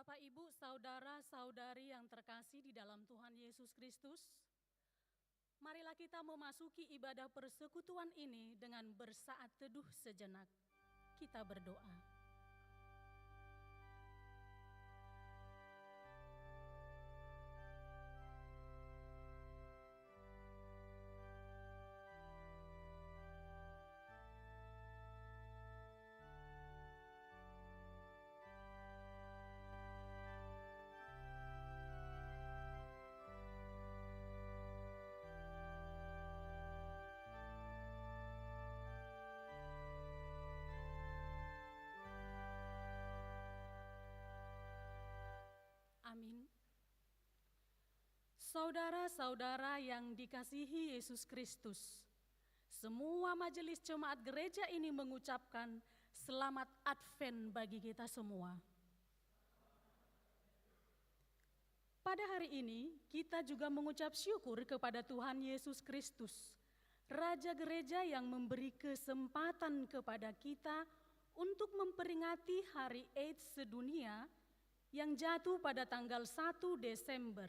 Bapak, Ibu, saudara-saudari yang terkasih di dalam Tuhan Yesus Kristus, marilah kita memasuki ibadah persekutuan ini dengan bersaat teduh sejenak. Kita berdoa. Amin. Saudara-saudara yang dikasihi Yesus Kristus, semua majelis jemaat gereja ini mengucapkan selamat Advent bagi kita semua. Pada hari ini kita juga mengucap syukur kepada Tuhan Yesus Kristus, Raja Gereja yang memberi kesempatan kepada kita untuk memperingati Hari AIDS sedunia yang jatuh pada tanggal 1 Desember.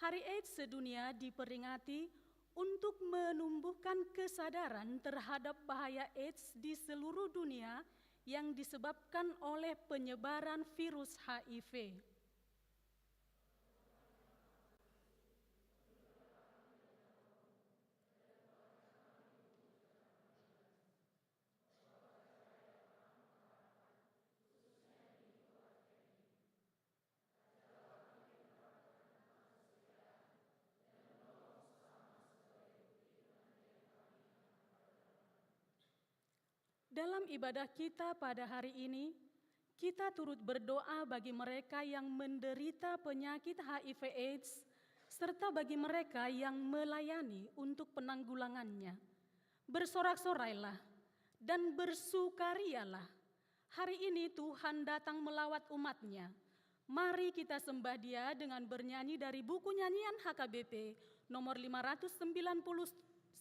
Hari AIDS sedunia diperingati untuk menumbuhkan kesadaran terhadap bahaya AIDS di seluruh dunia yang disebabkan oleh penyebaran virus HIV. Dalam ibadah kita pada hari ini, kita turut berdoa bagi mereka yang menderita penyakit HIV/AIDS, serta bagi mereka yang melayani untuk penanggulangannya. Bersorak-sorailah dan bersukarialah. Hari ini Tuhan datang melawat umat-Nya. Mari kita sembah Dia dengan bernyanyi dari buku nyanyian HKBP nomor 590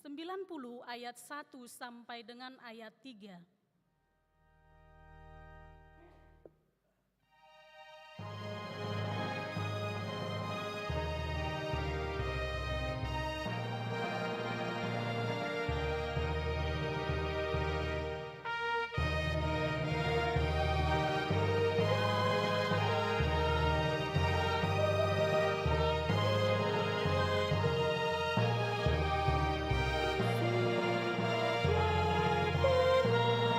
ayat 1 sampai dengan ayat 3. Benar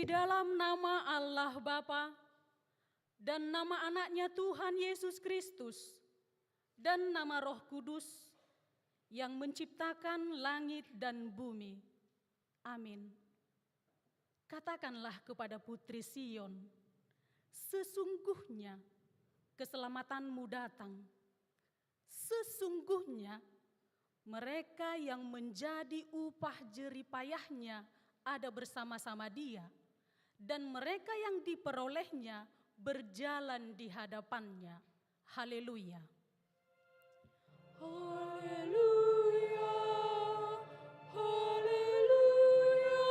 dalam nama Allah Bapa dan nama anaknya Tuhan Yesus Kristus dan nama Roh Kudus yang menciptakan langit dan bumi. Amin. Katakanlah kepada putri Sion, sesungguhnya keselamatanmu datang. Sesungguhnya mereka yang menjadi upah jerih payahnya ada bersama-sama dia, dan mereka yang diperolehnya berjalan di hadapannya. Haleluya. Haleluya, haleluya,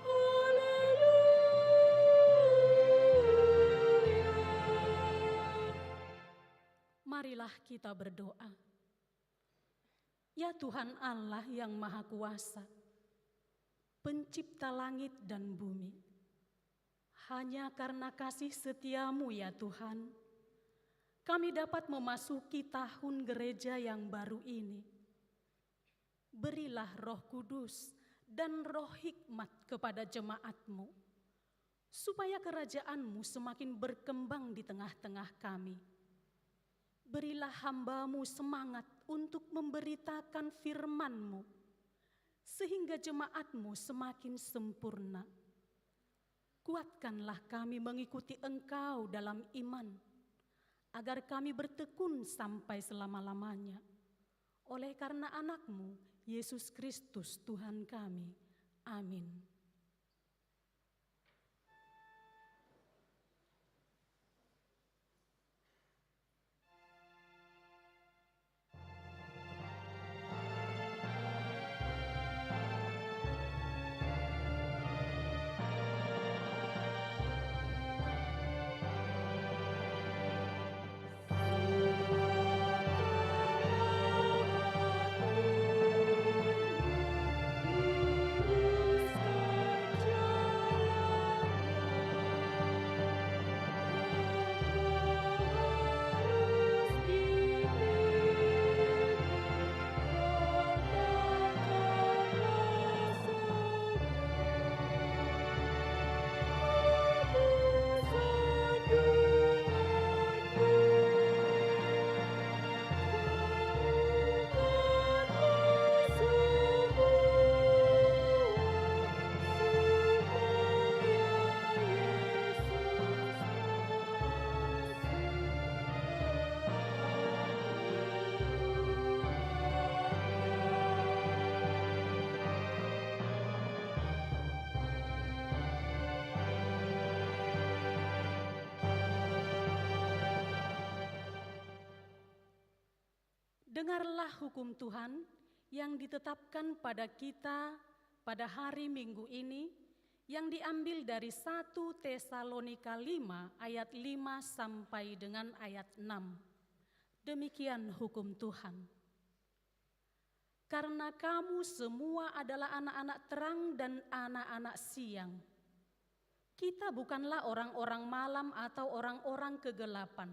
haleluya. Marilah kita berdoa. Ya Tuhan Allah yang Maha Kuasa, Pencipta langit dan bumi, hanya karena kasih setiamu ya Tuhan, kami dapat memasuki tahun gereja yang baru ini. Berilah Roh Kudus dan roh hikmat kepada jemaat-Mu, supaya kerajaan-Mu semakin berkembang di tengah-tengah kami. Berilah hamba-Mu semangat untuk memberitakan firman-Mu, sehingga jemaat-Mu semakin sempurna. Kuatkanlah kami mengikuti Engkau dalam iman, agar kami bertekun sampai selama-lamanya. Oleh karena anak-Mu, Yesus Kristus Tuhan kami. Amin. Dengarlah hukum Tuhan yang ditetapkan pada kita pada hari Minggu ini, yang diambil dari 1 Tesalonika 5 ayat 5 sampai dengan ayat 6. Demikian hukum Tuhan. Karena kamu semua adalah anak-anak terang dan anak-anak siang. Kita bukanlah orang-orang malam atau orang-orang kegelapan.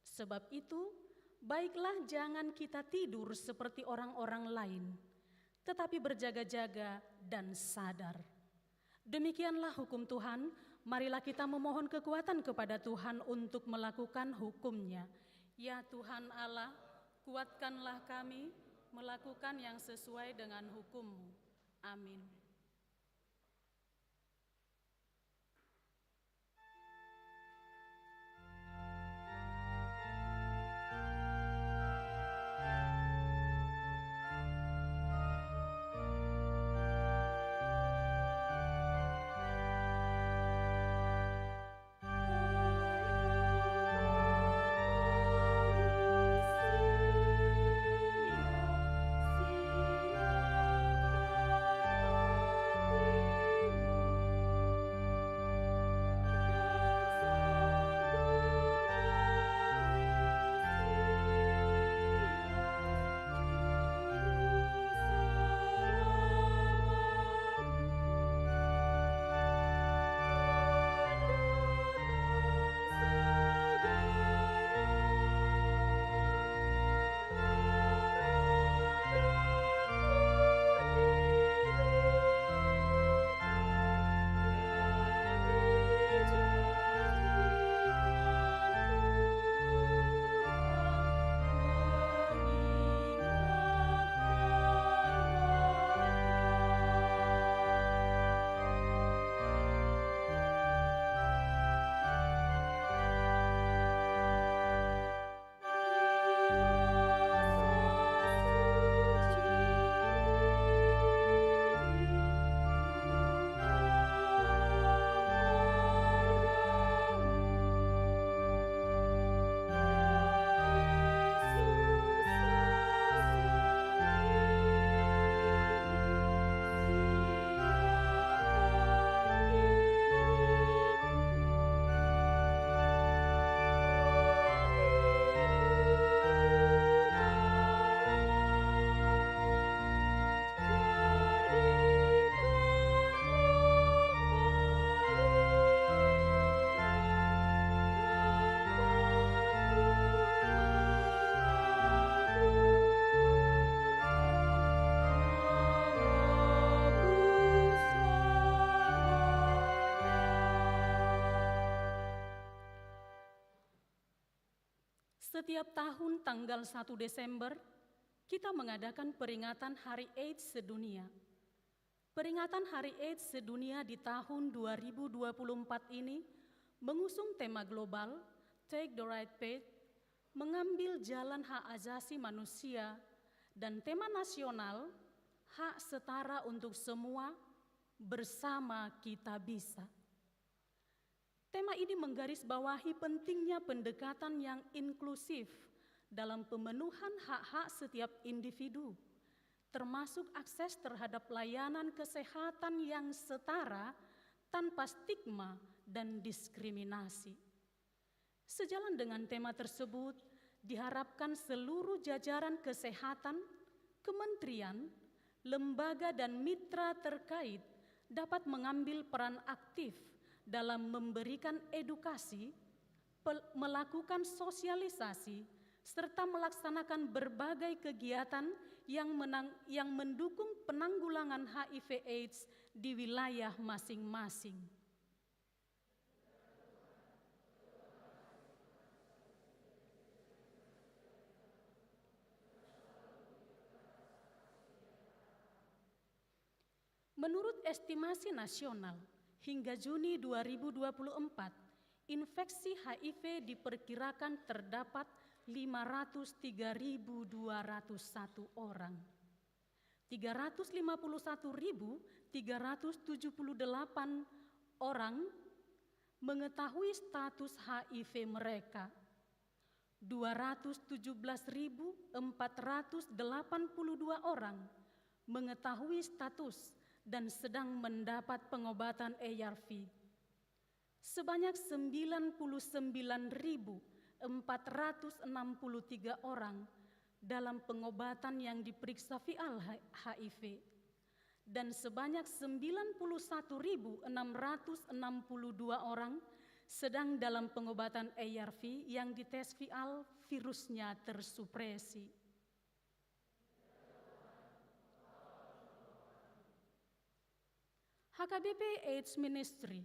Sebab itu, baiklah jangan kita tidur seperti orang-orang lain, tetapi berjaga-jaga dan sadar. Demikianlah hukum Tuhan, marilah kita memohon kekuatan kepada Tuhan untuk melakukan hukum-Nya. Ya Tuhan Allah, kuatkanlah kami melakukan yang sesuai dengan hukum-Mu. Amin. Siapkan Setiap tahun tanggal 1 Desember, kita mengadakan peringatan Hari AIDS sedunia. Peringatan Hari AIDS sedunia di tahun 2024 ini mengusung tema global, Take the Right Path, mengambil jalan hak asasi manusia, dan tema nasional, hak setara untuk semua, bersama kita bisa. Tema ini menggarisbawahi pentingnya pendekatan yang inklusif dalam pemenuhan hak-hak setiap individu, termasuk akses terhadap layanan kesehatan yang setara tanpa stigma dan diskriminasi. Sejalan dengan tema tersebut, diharapkan seluruh jajaran kesehatan, kementerian, lembaga dan mitra terkait dapat mengambil peran aktif dalam memberikan edukasi, melakukan sosialisasi, serta melaksanakan berbagai kegiatan yang mendukung penanggulangan HIV/AIDS di wilayah masing-masing. Menurut estimasi nasional, hingga Juni 2024, infeksi HIV diperkirakan terdapat 503.201 orang. 351.378 orang mengetahui status HIV mereka. 217.482 orang mengetahui status dan sedang mendapat pengobatan ARV. Sebanyak 99.463 orang dalam pengobatan yang diperiksa vial HIV, dan sebanyak 91.662 orang sedang dalam pengobatan ARV yang dites vial virusnya tersupresi. HKBP AIDS Ministry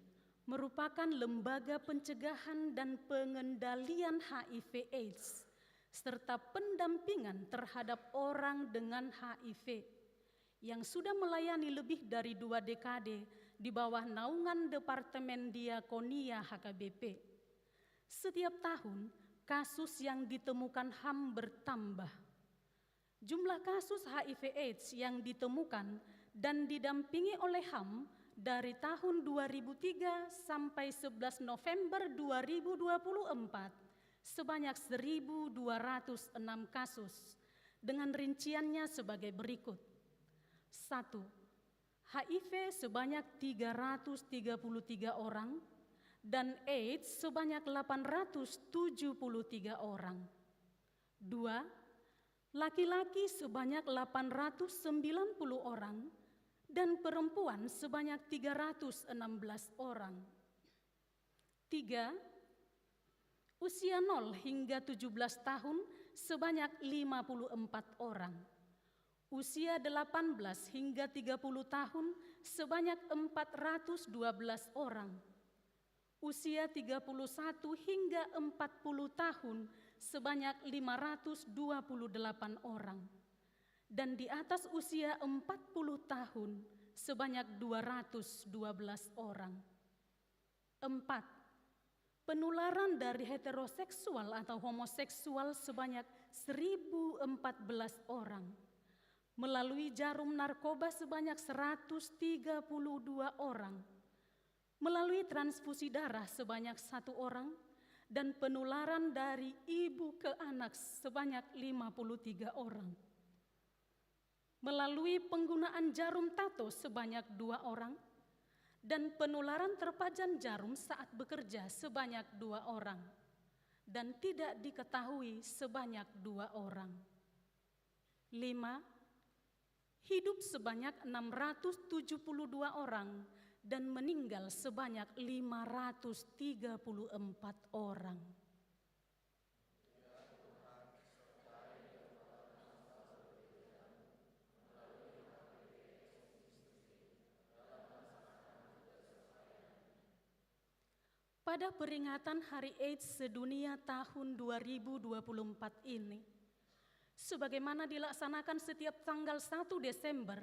merupakan lembaga pencegahan dan pengendalian HIV/AIDS serta pendampingan terhadap orang dengan HIV yang sudah melayani lebih dari 2 dekade di bawah naungan Departemen Diakonia HKBP. Setiap tahun, kasus yang ditemukan HAM bertambah. Jumlah kasus HIV/AIDS yang ditemukan dan didampingi oleh HAM dari tahun 2003 sampai 11 November 2024 sebanyak 1.206 kasus dengan rinciannya sebagai berikut. 1. HIV sebanyak 333 orang dan AIDS sebanyak 873 orang. 2. Laki-laki sebanyak 890 orang dan perempuan sebanyak 316 orang. 3. Usia 0 hingga 17 tahun sebanyak 54 orang. Usia 18 hingga 30 tahun sebanyak 412 orang. Usia 31 hingga 40 tahun sebanyak 528 orang. Dan di atas usia 40 tahun sebanyak 212 orang. 4. Penularan dari heteroseksual atau homoseksual sebanyak 1.014 orang. Melalui jarum narkoba sebanyak 132 orang. Melalui transfusi darah sebanyak 1 orang. Dan penularan dari ibu ke anak sebanyak 53 orang. Melalui penggunaan jarum tato sebanyak 2 orang, dan penularan terpajan jarum saat bekerja sebanyak 2 orang, dan tidak diketahui sebanyak 2 orang. 5. Hidup sebanyak 672 orang, dan meninggal sebanyak 534 orang. pada peringatan Hari AIDS Sedunia tahun 2024 ini, sebagaimana dilaksanakan setiap tanggal 1 Desember,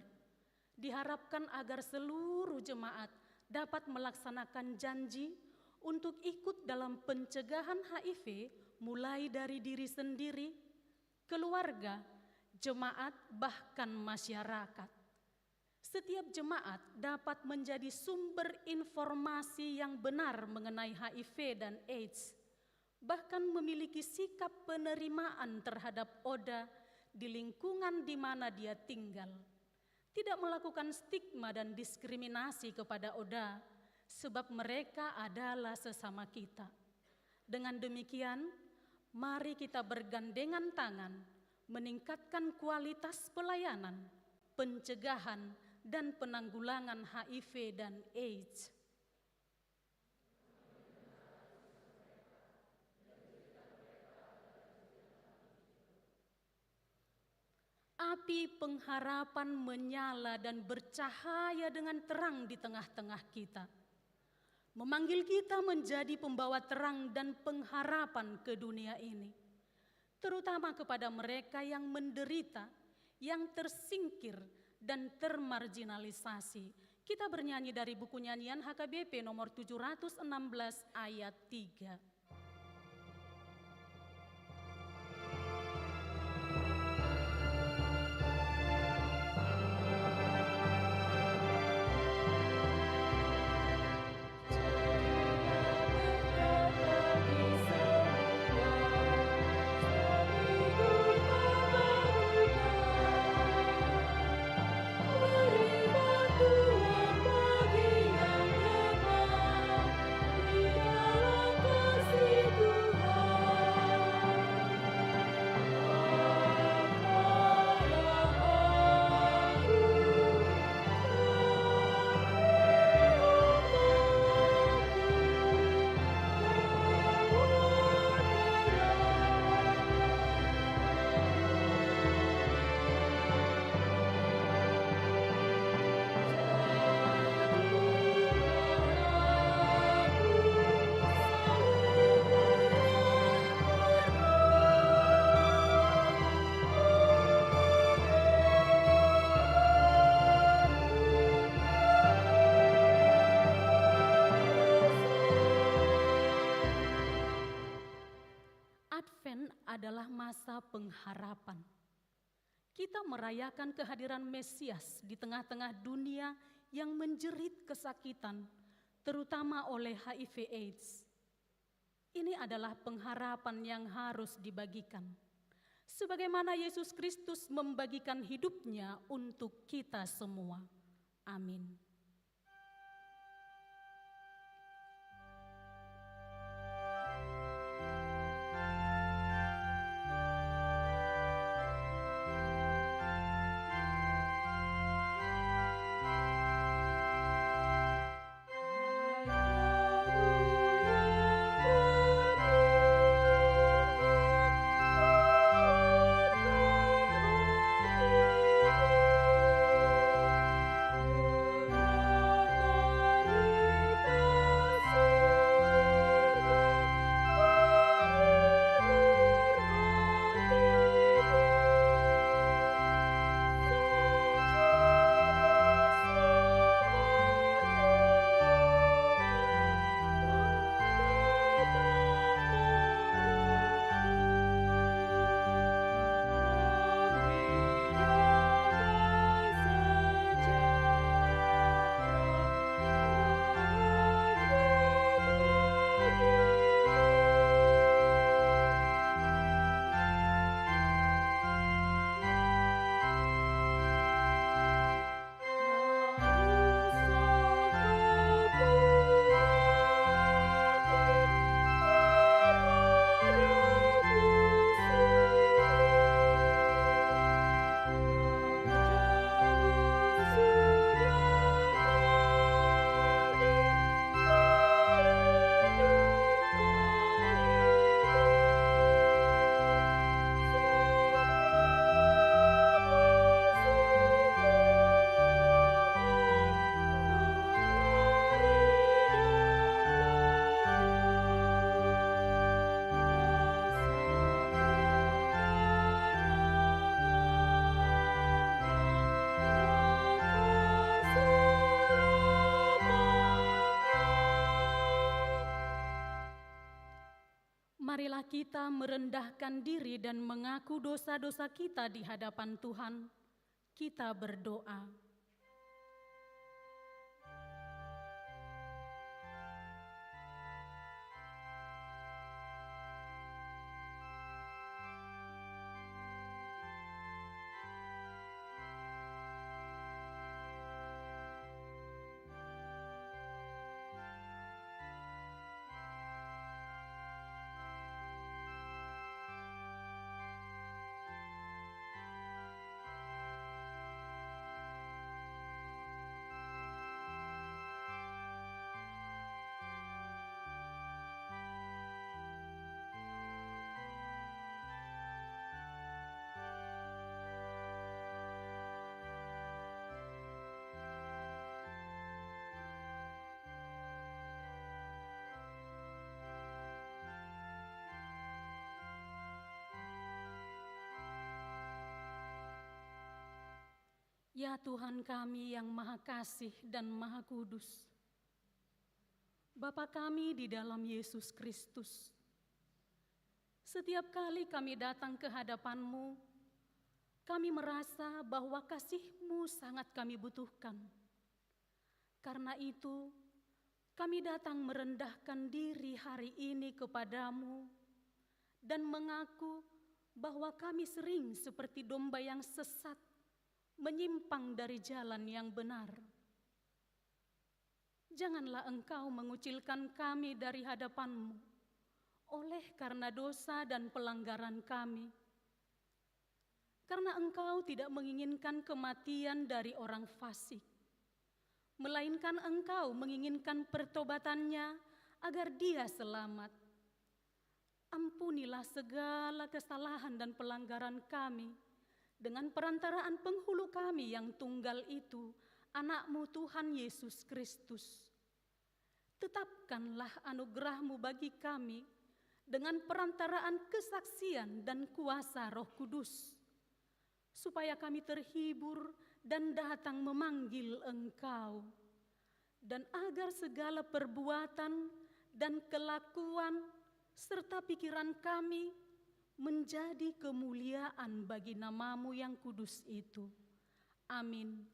diharapkan agar seluruh jemaat dapat melaksanakan janji untuk ikut dalam pencegahan HIV mulai dari diri sendiri, keluarga, jemaat, bahkan masyarakat. Setiap jemaat dapat menjadi sumber informasi yang benar mengenai HIV dan AIDS, bahkan memiliki sikap penerimaan terhadap ODA di lingkungan di mana dia tinggal. Tidak melakukan stigma dan diskriminasi kepada ODA, sebab mereka adalah sesama kita. Dengan demikian, mari kita bergandengan tangan, meningkatkan kualitas pelayanan, pencegahan, dan penanggulangan HIV dan AIDS. Api pengharapan menyala dan bercahaya dengan terang di tengah-tengah kita, memanggil kita menjadi pembawa terang dan pengharapan ke dunia ini, terutama kepada mereka yang menderita, yang tersingkir, dan termarginalisasi. Kita bernyanyi dari buku nyanyian HKBP nomor 716 ayat 3. Advent adalah masa pengharapan. Kita merayakan kehadiran Mesias di tengah-tengah dunia yang menjerit kesakitan, terutama oleh HIV/AIDS. Ini adalah pengharapan yang harus dibagikan, sebagaimana Yesus Kristus membagikan hidupnya untuk kita semua. Amin. Amin. Marilah kita merendahkan diri dan mengaku dosa-dosa kita di hadapan Tuhan. Kita berdoa. Ya Tuhan kami yang Maha Kasih dan Maha Kudus, Bapa kami di dalam Yesus Kristus, setiap kali kami datang ke hadapan-Mu, kami merasa bahwa kasih-Mu sangat kami butuhkan. Karena itu, kami datang merendahkan diri hari ini kepada-Mu dan mengaku bahwa kami sering seperti domba yang sesat, menyimpang dari jalan yang benar. Janganlah Engkau mengucilkan kami dari hadapan-Mu oleh karena dosa dan pelanggaran kami. Karena Engkau tidak menginginkan kematian dari orang fasik, melainkan Engkau menginginkan pertobatannya agar dia selamat. Ampunilah segala kesalahan dan pelanggaran kami, dengan perantaraan penghulu kami yang tunggal itu, anak-Mu Tuhan Yesus Kristus. Tetapkanlah anugerah-Mu bagi kami dengan perantaraan kesaksian dan kuasa Roh Kudus, supaya kami terhibur dan datang memanggil Engkau, dan agar segala perbuatan dan kelakuan serta pikiran kami menjadi kemuliaan bagi nama-Mu yang kudus itu. Amin.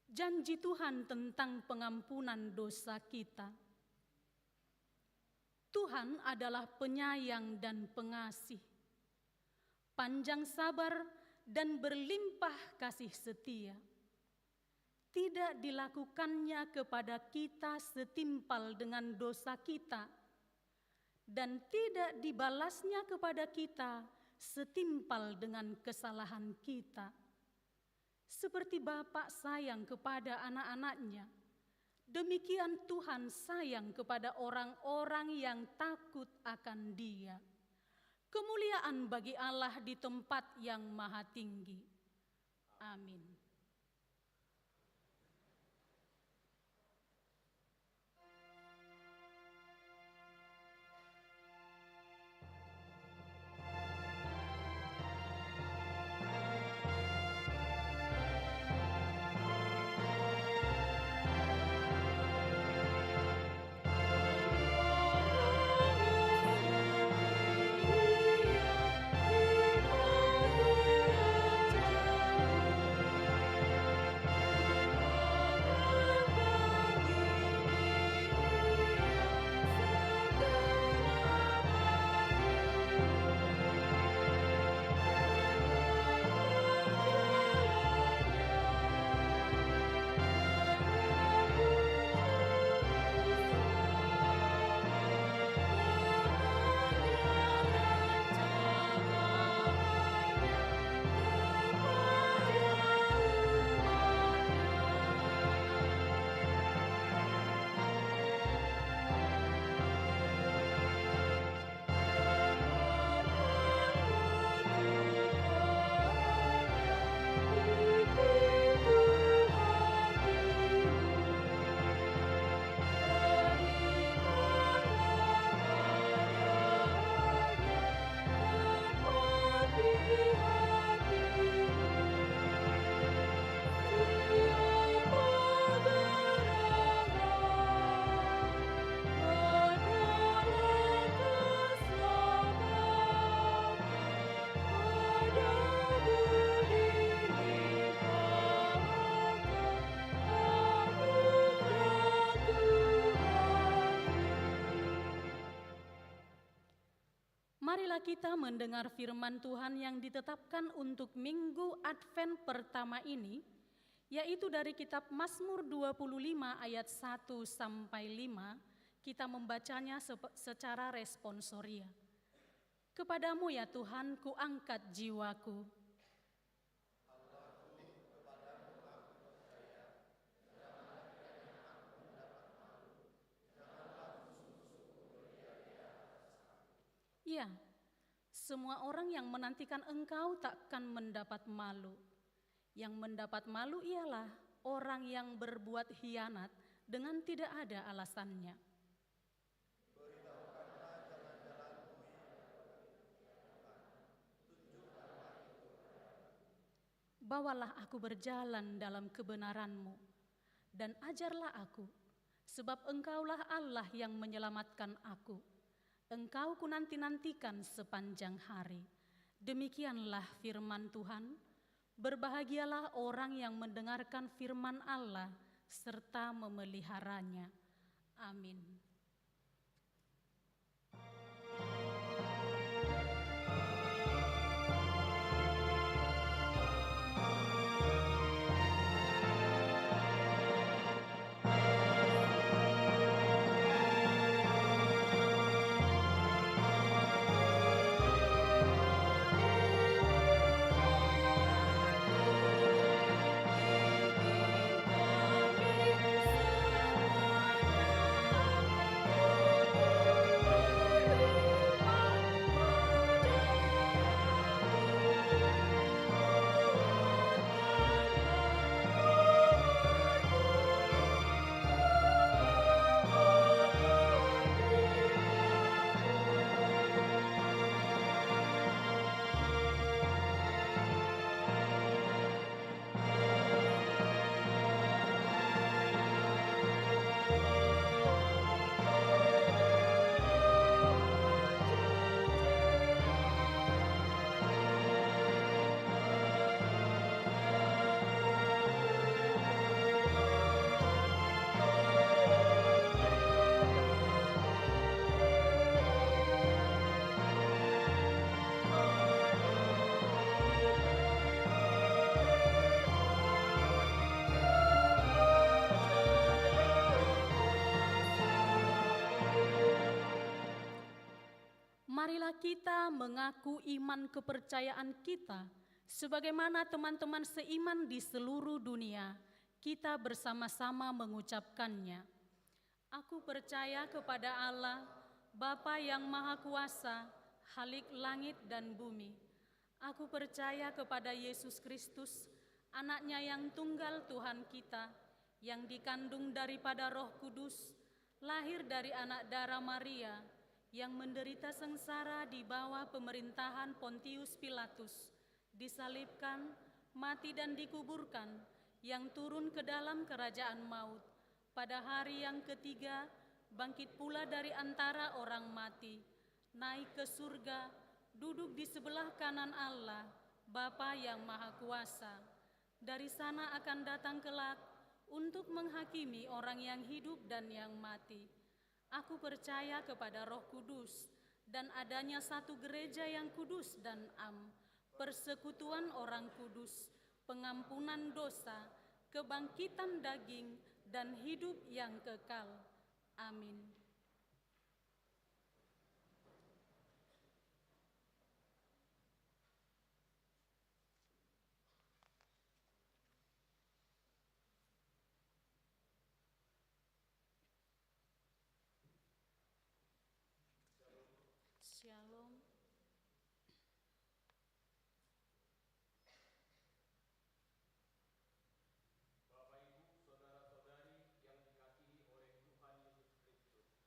Janji Tuhan tentang pengampunan dosa kita. Tuhan adalah penyayang dan pengasih, panjang sabar dan berlimpah kasih setia. Tidak dilakukannya kepada kita setimpal dengan dosa kita, dan tidak dibalasnya kepada kita setimpal dengan kesalahan kita. Seperti Bapa sayang kepada anak-anaknya, demikian Tuhan sayang kepada orang-orang yang takut akan Dia. Kemuliaan bagi Allah di tempat yang maha tinggi. Amin. Marilah kita mendengar firman Tuhan yang ditetapkan untuk Minggu Advent pertama ini, yaitu dari kitab Mazmur 25 ayat 1 sampai 5, kita membacanya secara responsoria. Kepadamu ya Tuhan, kuangkat jiwaku. Ya, semua orang yang menantikan Engkau takkan mendapat malu. Yang mendapat malu ialah orang yang berbuat hianat dengan tidak ada alasannya. Bawalah aku berjalan dalam kebenaran-Mu, dan ajarlah aku, sebab Engkaulah Allah yang menyelamatkan aku. Engkau kunanti-nantikan sepanjang hari. Demikianlah firman Tuhan. Berbahagialah orang yang mendengarkan firman Allah serta memeliharanya. Amin. Marilah kita mengaku iman kepercayaan kita, sebagaimana teman-teman seiman di seluruh dunia, kita bersama-sama mengucapkannya. Aku percaya kepada Allah, Bapa yang Maha Kuasa, Khalik langit dan bumi. Aku percaya kepada Yesus Kristus, Anaknya yang tunggal Tuhan kita, yang dikandung daripada Roh Kudus, lahir dari anak darah Maria, yang menderita sengsara di bawah pemerintahan Pontius Pilatus, disalibkan, mati dan dikuburkan, yang turun ke dalam kerajaan maut, pada hari yang ketiga bangkit pula dari antara orang mati, naik ke surga, duduk di sebelah kanan Allah, Bapa yang Maha Kuasa. Dari sana akan datang kelak untuk menghakimi orang yang hidup dan yang mati. Aku percaya kepada Roh Kudus dan adanya satu gereja yang kudus dan am, persekutuan orang kudus, pengampunan dosa, kebangkitan daging, dan hidup yang kekal. Amin. Shalom. Bapak Ibu, saudara-saudari yang dikasihi oleh Tuhan Yesus Kristus.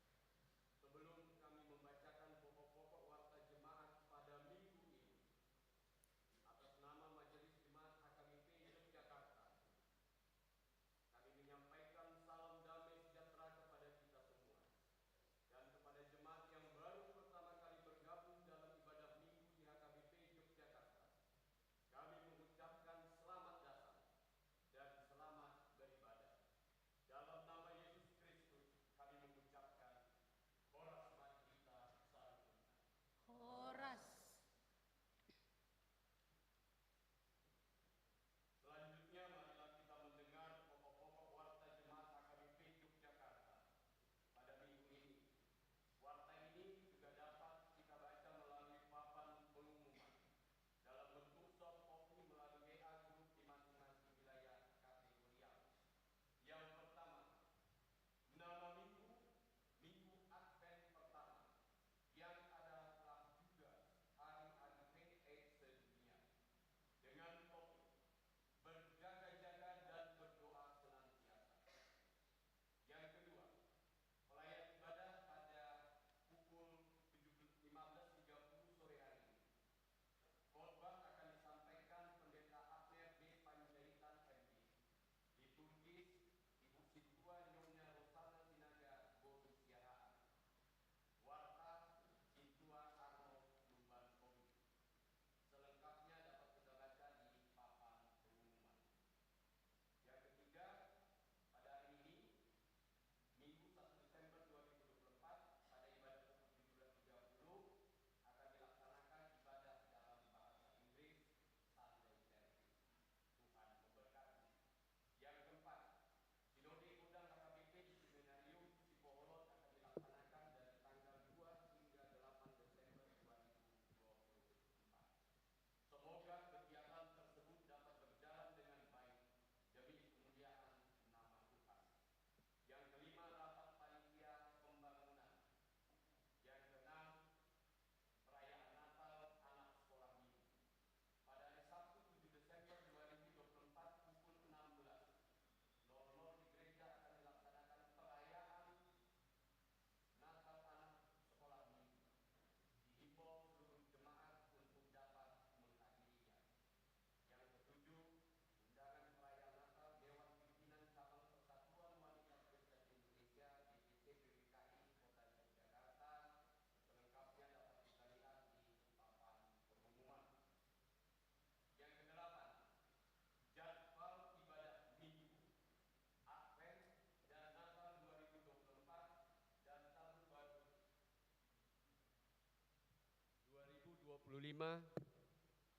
ke-25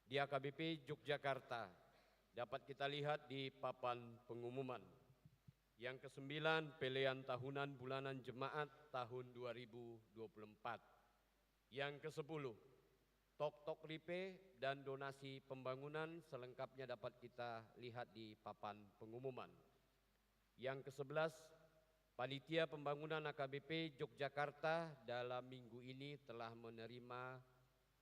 di AKBP Yogyakarta dapat kita lihat di papan pengumuman. Yang ke-9 pelean tahunan bulanan jemaat tahun 2024. Yang ke-10 tok-tok ripe dan donasi pembangunan selengkapnya dapat kita lihat di papan pengumuman. Yang ke-11 Panitia Pembangunan AKBP Yogyakarta dalam minggu ini telah menerima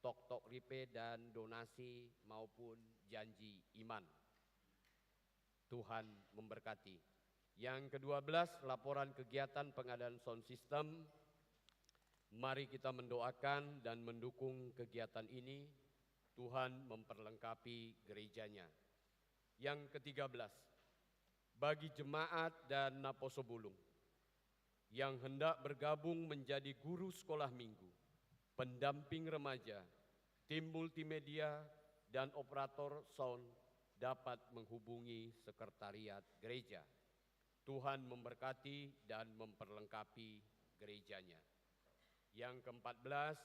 tok-tok ripe dan donasi maupun janji iman. Tuhan memberkati. Yang ke-12 laporan kegiatan pengadaan sound system. Mari kita mendoakan dan mendukung kegiatan ini. Tuhan memperlengkapi gerejanya. Yang ke-13 bagi jemaat dan Naposobulung yang hendak bergabung menjadi guru sekolah minggu, pendamping remaja, tim multimedia, dan operator sound dapat menghubungi sekretariat gereja. Tuhan memberkati dan memperlengkapi gerejanya. Yang ke-14,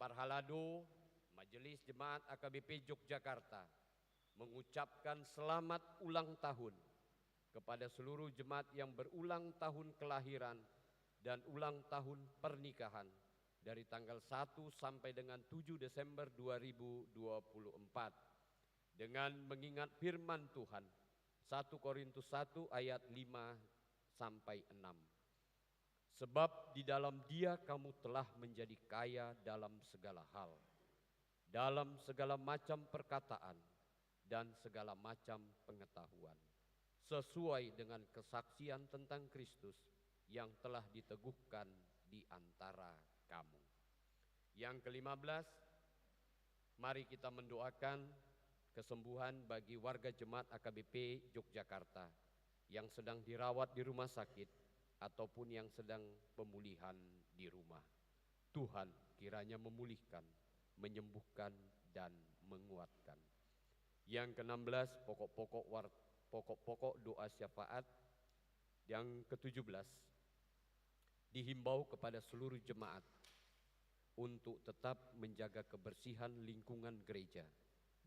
Parhalado, Majelis Jemaat AKBP Yogyakarta mengucapkan selamat ulang tahun kepada seluruh jemaat yang berulang tahun kelahiran dan ulang tahun pernikahan dari tanggal 1 sampai dengan 7 Desember 2024 dengan mengingat firman Tuhan 1 Korintus 1 ayat 5 sampai 6. Sebab di dalam Dia kamu telah menjadi kaya dalam segala hal, dalam segala macam perkataan dan segala macam pengetahuan, sesuai dengan kesaksian tentang Kristus yang telah diteguhkan di antara kamu. Yang ke-15, mari kita mendoakan kesembuhan bagi warga jemaat AKBP Yogyakarta yang sedang dirawat di rumah sakit ataupun yang sedang pemulihan di rumah. Tuhan kiranya memulihkan, menyembuhkan, dan menguatkan. Yang ke-16, pokok-pokok doa syafaat. Yang ke-17, dihimbau kepada seluruh jemaat untuk tetap menjaga kebersihan lingkungan gereja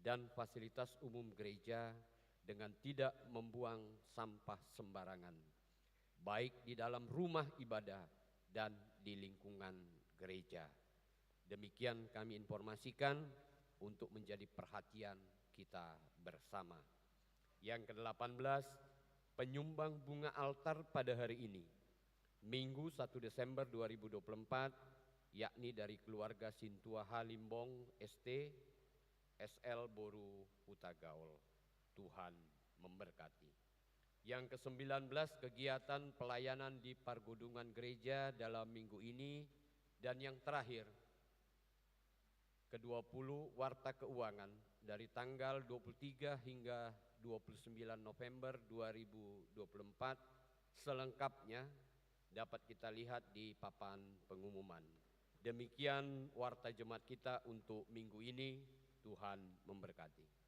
dan fasilitas umum gereja dengan tidak membuang sampah sembarangan, baik di dalam rumah ibadah dan di lingkungan gereja. Demikian kami informasikan untuk menjadi perhatian kita bersama. Yang ke-18, penyumbang bunga altar pada hari ini, Minggu 1 Desember 2024, yakni dari keluarga Sintua Halimbong ST, SL Boru Hutagaul. Tuhan memberkati. Yang ke-19, kegiatan pelayanan di Pargodungan Gereja dalam minggu ini. Dan yang terakhir, ke-20, Warta Keuangan dari tanggal 23 hingga 29 November 2024, selengkapnya dapat kita lihat di papan pengumuman. Demikian warta jemaat kita untuk minggu ini. Tuhan memberkati.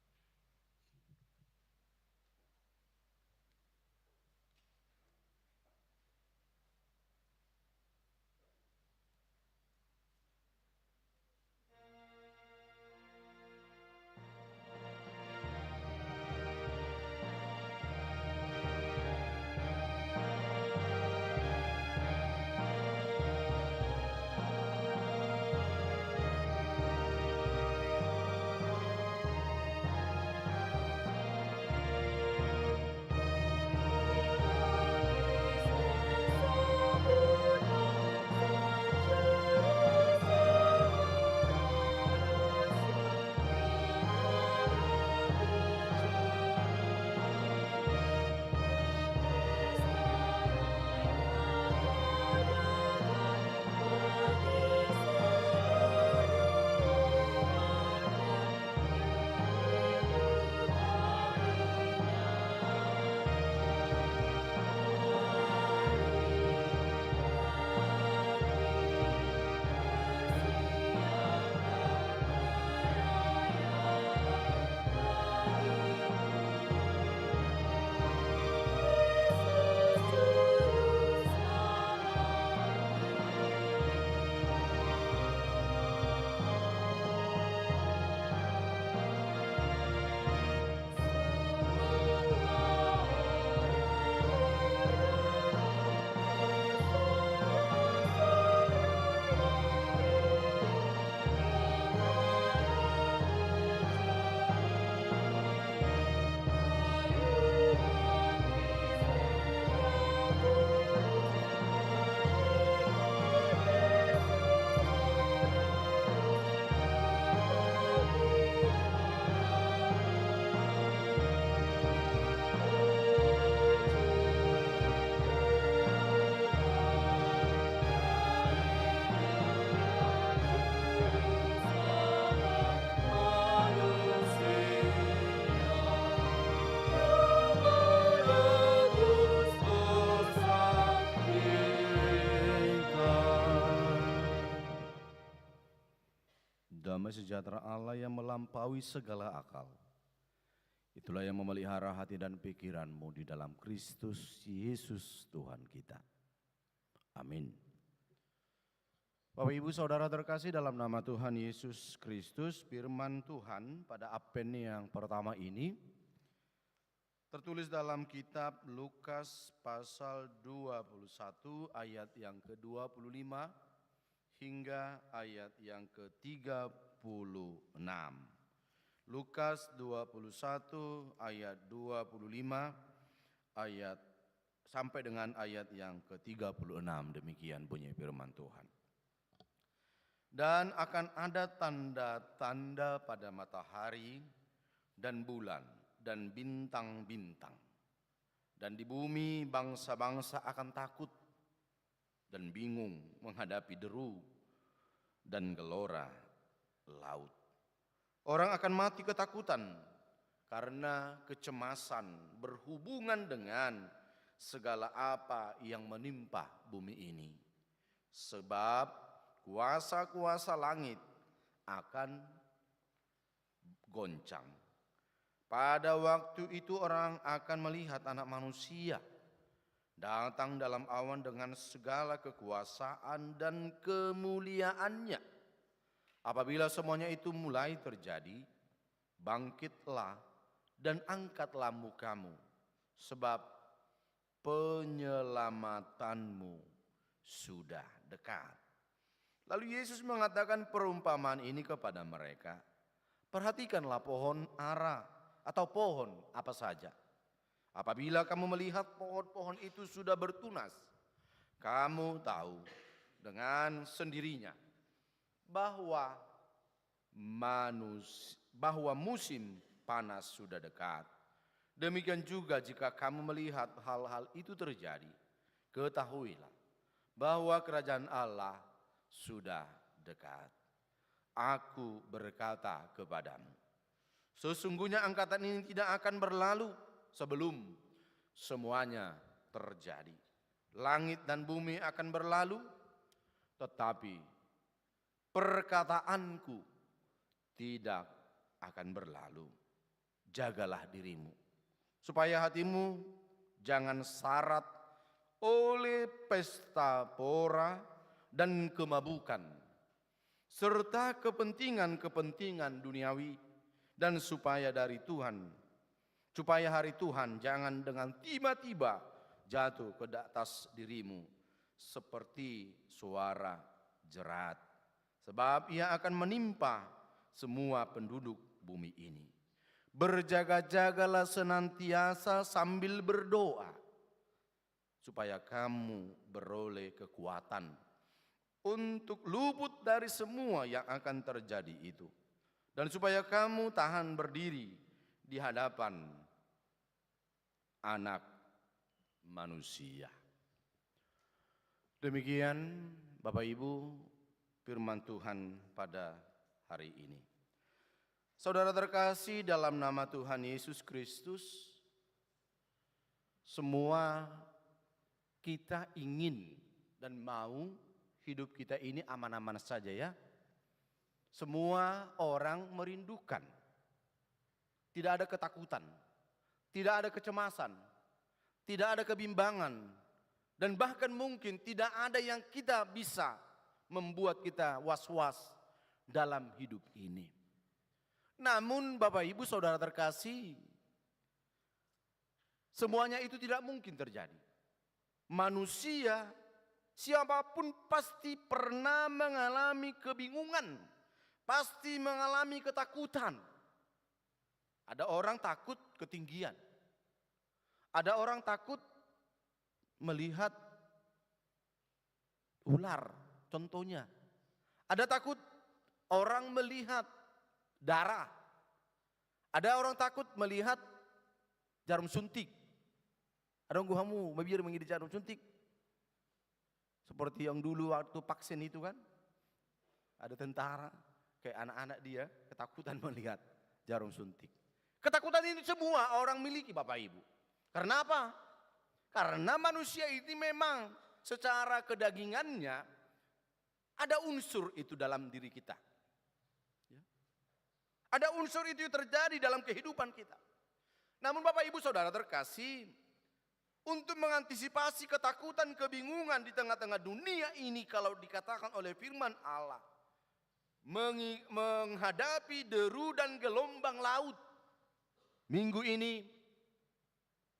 damai sejahtera Allah yang melampaui segala akal. Itulah yang memelihara hati dan pikiranmu di dalam Kristus Yesus Tuhan kita. Amin. Bapak Ibu Saudara terkasih, dalam nama Tuhan Yesus Kristus, firman Tuhan pada Advent yang pertama ini tertulis dalam kitab Lukas pasal 21 ayat yang ke-25 hingga ayat yang ke-36. Lukas 21 ayat 25 ayat sampai dengan ayat yang ke-36, demikian bunyi firman Tuhan. Dan akan ada tanda-tanda pada matahari dan bulan dan bintang-bintang. Dan di bumi bangsa-bangsa akan takut dan bingung menghadapi deru dan gelora laut. Orang akan mati ketakutan karena kecemasan berhubungan dengan segala apa yang menimpa bumi ini. Sebab kuasa-kuasa langit akan goncang. Pada waktu itu orang akan melihat Anak Manusia datang dalam awan dengan segala kekuasaan dan kemuliaannya. Apabila semuanya itu mulai terjadi, bangkitlah dan angkatlah mukamu, sebab penyelamatanmu sudah dekat. Lalu Yesus mengatakan perumpamaan ini kepada mereka. Perhatikanlah pohon ara atau pohon apa saja. Apabila kamu melihat pohon-pohon itu sudah bertunas, kamu tahu dengan sendirinya bahwa musim panas sudah dekat. Demikian juga jika kamu melihat hal-hal itu terjadi, ketahuilah bahwa kerajaan Allah sudah dekat. Aku berkata kepadamu, sesungguhnya angkatan ini tidak akan berlalu sebelum semuanya terjadi. Langit dan bumi akan berlalu, tetapi perkataanku tidak akan berlalu. Jagalah dirimu, supaya hatimu jangan syarat oleh pesta pora dan kemabukan, serta kepentingan-kepentingan duniawi, dan supaya hari Tuhan jangan dengan tiba-tiba jatuh ke atas dirimu seperti suara jerat. Sebab ia akan menimpa semua penduduk bumi ini. Berjaga-jagalah senantiasa sambil berdoa, supaya kamu beroleh kekuatan untuk luput dari semua yang akan terjadi itu. Dan supaya kamu tahan berdiri di hadapan Anak Manusia. Demikian Bapak Ibu firman Tuhan pada hari ini. Saudara terkasih, dalam nama Tuhan Yesus Kristus, semua kita ingin dan mau hidup kita ini aman-aman saja ya. Semua orang merindukan. Tidak ada ketakutan, tidak ada kecemasan, tidak ada kebimbangan, dan bahkan mungkin tidak ada yang kita bisa membuat kita was-was dalam hidup ini. Namun Bapak Ibu Saudara terkasih, semuanya itu tidak mungkin terjadi. Manusia, siapapun pasti pernah mengalami kebingungan, pasti mengalami ketakutan. Ada orang takut ketinggian. Ada orang takut melihat ular, contohnya. Ada takut orang melihat darah. Ada orang takut melihat jarum suntik. Ada orang guhamu mabir mengidi jarum suntik. Seperti yang dulu waktu vaksin itu kan. Ada tentara, kayak anak-anak dia ketakutan melihat jarum suntik. Ketakutan ini semua orang miliki Bapak Ibu. Karena apa? Karena manusia ini memang secara kedagingannya ada unsur itu dalam diri kita. Ya. Ada unsur itu terjadi dalam kehidupan kita. Namun Bapak Ibu Saudara terkasih, untuk mengantisipasi ketakutan, kebingungan di tengah-tengah dunia ini, kalau dikatakan oleh firman Allah, menghadapi deru dan gelombang laut. Minggu ini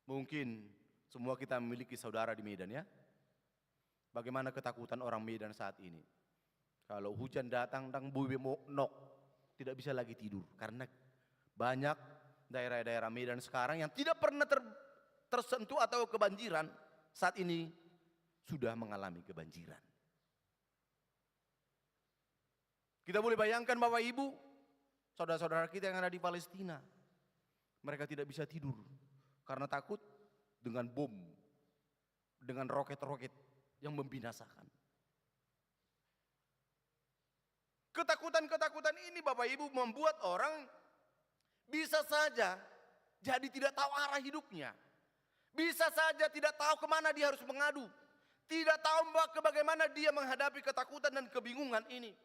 mungkin semua kita memiliki saudara di Medan ya. Bagaimana ketakutan orang Medan saat ini? Kalau hujan datang dan bumi nok, tidak bisa lagi tidur. Karena banyak daerah-daerah Medan sekarang yang tidak pernah tersentuh atau kebanjiran, saat ini sudah mengalami kebanjiran. Kita boleh bayangkan Bapak Ibu, saudara-saudara kita yang ada di Palestina. Mereka tidak bisa tidur karena takut dengan bom, dengan roket-roket yang membinasakan. Ketakutan-ketakutan ini Bapak Ibu membuat orang bisa saja jadi tidak tahu arah hidupnya. Bisa saja tidak tahu kemana dia harus mengadu. Tidak tahu bagaimana dia menghadapi ketakutan dan kebingungan ini.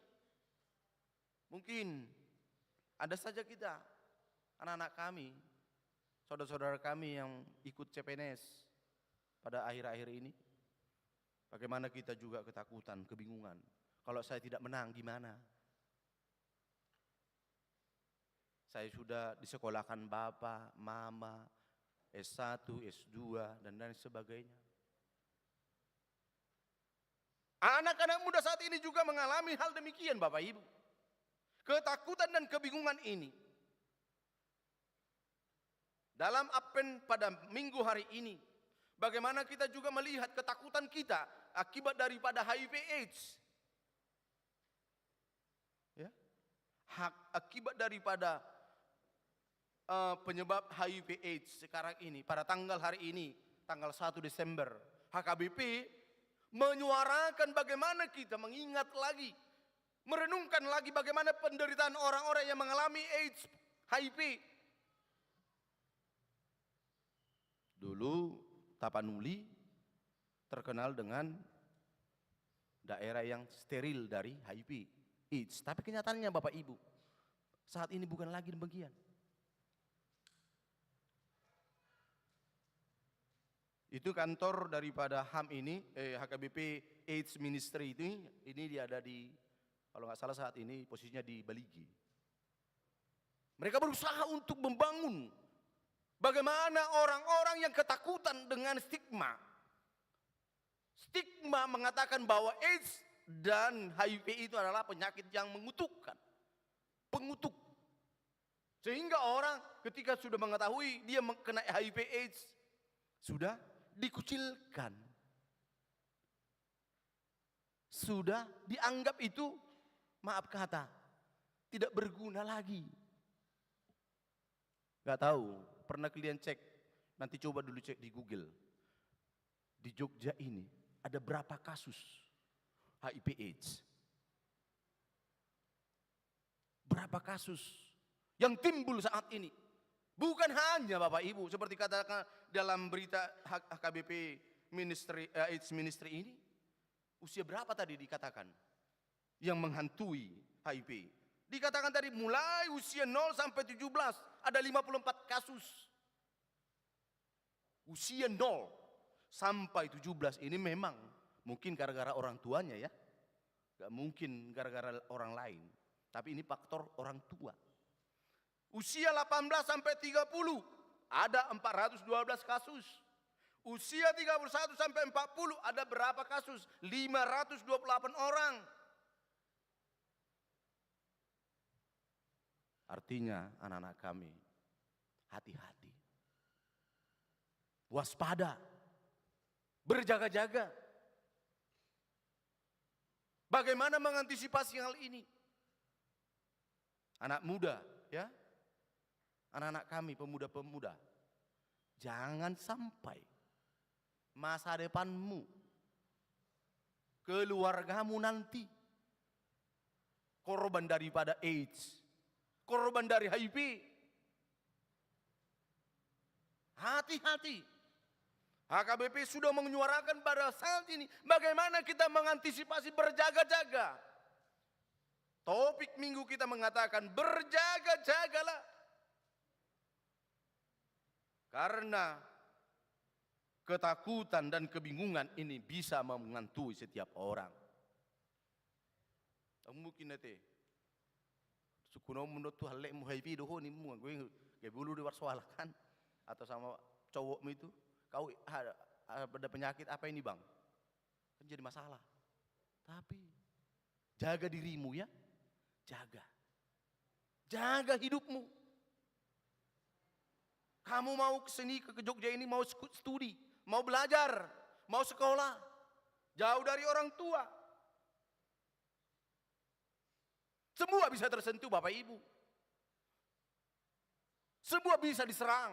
Mungkin ada saja kita, anak-anak kami, saudara-saudara kami yang ikut CPNS pada akhir-akhir ini. Bagaimana kita juga ketakutan, kebingungan. Kalau saya tidak menang gimana? Saya sudah disekolahkan bapak, mama, S1, S2, dan lain sebagainya. Anak-anak muda saat ini juga mengalami hal demikian Bapak Ibu. Ketakutan dan kebingungan ini. Dalam Advent pada minggu hari ini, bagaimana kita juga melihat ketakutan kita akibat daripada HIV AIDS. Ya. Akibat daripada penyebab HIV AIDS sekarang ini, pada tanggal hari ini, tanggal 1 Desember, HKBP menyuarakan bagaimana kita mengingat lagi, merenungkan lagi bagaimana penderitaan orang-orang yang mengalami AIDS, HIV. Dulu Tapanuli terkenal dengan daerah yang steril dari HIV, AIDS. Tapi kenyataannya Bapak Ibu, saat ini bukan lagi demikian. Itu kantor daripada HAM ini, HKBP AIDS Ministry ini dia ada di, kalau nggak salah saat ini posisinya di Baligi. Mereka berusaha untuk membangun bagaimana orang-orang yang ketakutan dengan stigma. Stigma mengatakan bahwa AIDS dan HIV itu adalah penyakit yang mengutukkan. Pengutuk. Sehingga orang ketika sudah mengetahui dia kena HIV AIDS, sudah dikucilkan. Sudah dianggap itu, maaf kata, tidak berguna lagi. Gak tahu, pernah kalian cek, nanti coba dulu cek di Google. Di Jogja ini ada berapa kasus HIV AIDS? Berapa kasus yang timbul saat ini? Bukan hanya Bapak Ibu, seperti katakan dalam berita HKBP Ministry, AIDS Ministry ini, usia berapa tadi dikatakan yang menghantui HIV? Dikatakan tadi mulai usia 0 sampai 17 ada 54 kasus. Usia 0 sampai 17 ini memang mungkin gara-gara orang tuanya ya. Gak mungkin gara-gara orang lain. Tapi ini faktor orang tua. Usia 18 sampai 30 ada 412 kasus. Usia 31 sampai 40 ada berapa kasus? 528 orang. Artinya anak-anak kami, hati-hati. Waspada. Berjaga-jaga. Bagaimana mengantisipasi hal ini? Anak muda, ya. Anak-anak kami, pemuda-pemuda. Jangan sampai masa depanmu, keluargamu nanti korban daripada AIDS, korban dari HIV. Hati-hati. HKBP sudah menyuarakan pada saat ini bagaimana kita mengantisipasi berjaga-jaga. Topik minggu kita mengatakan berjaga-jagalah. Karena ketakutan dan kebingungan ini bisa menghantui setiap orang. Mungkin nanti sukuno menurut Tuhan lek muhai video ni mu gue bulu di warsoalakan atau sama cowokmu itu kau ada penyakit apa ini bang? Kan jadi masalah. Tapi jaga dirimu ya. Jaga hidupmu. Kamu mau kesini ke Jogja ini mau studi, mau belajar, mau sekolah, jauh dari orang tua. Semua bisa tersentuh Bapak Ibu. Semua bisa diserang.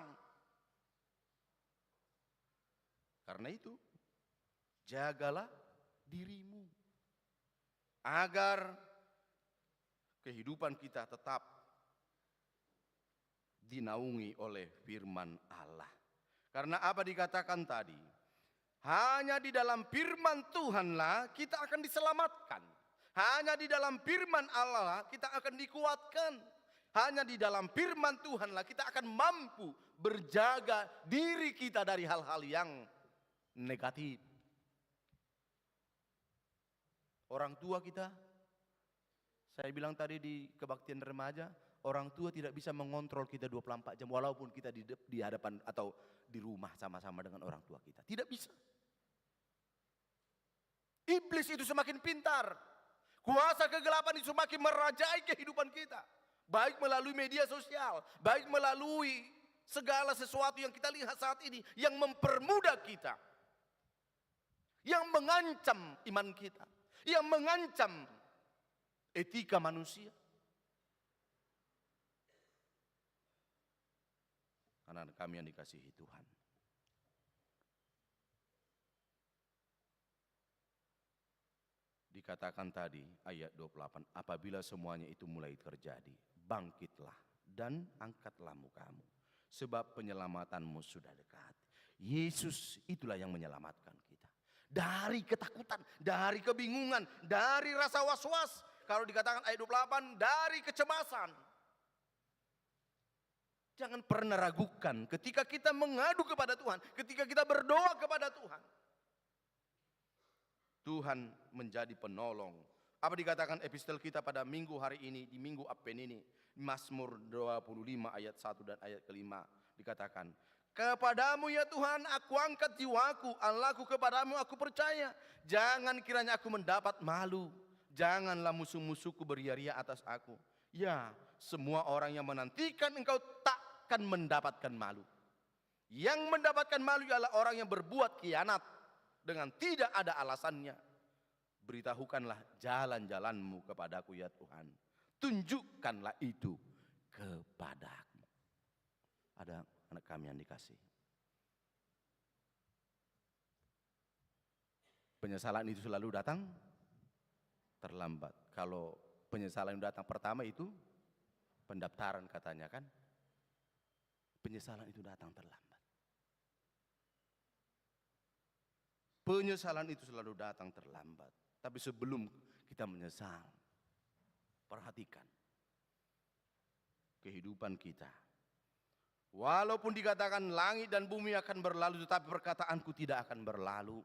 Karena itu, jagalah dirimu. Agar kehidupan kita tetap dinaungi oleh firman Allah. Karena apa dikatakan tadi? Hanya di dalam firman Tuhanlah kita akan diselamatkan. Hanya di dalam firman Allah kita akan dikuatkan. Hanya di dalam firman Tuhanlah kita akan mampu berjaga diri kita dari hal-hal yang negatif. Orang tua kita, saya bilang tadi di kebaktian remaja, orang tua tidak bisa mengontrol kita 24 jam walaupun kita di hadapan atau di rumah sama-sama dengan orang tua kita. Tidak bisa. Iblis itu semakin pintar. Kuasa kegelapan itu semakin merajai kehidupan kita. Baik melalui media sosial, baik melalui segala sesuatu yang kita lihat saat ini yang mempermudah kita. Yang mengancam iman kita, yang mengancam etika manusia. Anak-anak kami yang dikasihi Tuhan. Dikatakan tadi ayat 28, apabila semuanya itu mulai terjadi, bangkitlah dan angkatlah mukamu, sebab penyelamatanmu sudah dekat. Yesus itulah yang menyelamatkan kita. Dari ketakutan, dari kebingungan, dari rasa was-was. Kalau dikatakan ayat 28, dari kecemasan. Jangan pernah ragukan ketika kita mengadu kepada Tuhan, ketika kita berdoa kepada Tuhan. Tuhan menjadi penolong. Apa dikatakan epistel kita pada minggu hari ini, di minggu Advent ini, Mazmur 25 ayat 1 dan ayat kelima dikatakan, kepadamu ya Tuhan aku angkat jiwaku, Allahku kepadamu aku percaya. Jangan kiranya aku mendapat malu, janganlah musuh-musuhku beria-ria atas aku. Ya, semua orang yang menantikan engkau takkan mendapatkan malu. Yang mendapatkan malu ialah orang yang berbuat khianat dengan tidak ada alasannya. Beritahukanlah jalan-jalanmu kepadaku ya Tuhan. Tunjukkanlah itu kepadaku. Ada anak kami yang dikasih. Penyesalan itu selalu datang terlambat. Kalau penyesalan datang pertama itu pendaftaran katanya kan. Penyesalan itu datang terlambat. Penyesalan itu selalu datang terlambat. Tapi sebelum kita menyesal, perhatikan kehidupan kita. Walaupun dikatakan langit dan bumi akan berlalu, tetapi perkataanku tidak akan berlalu.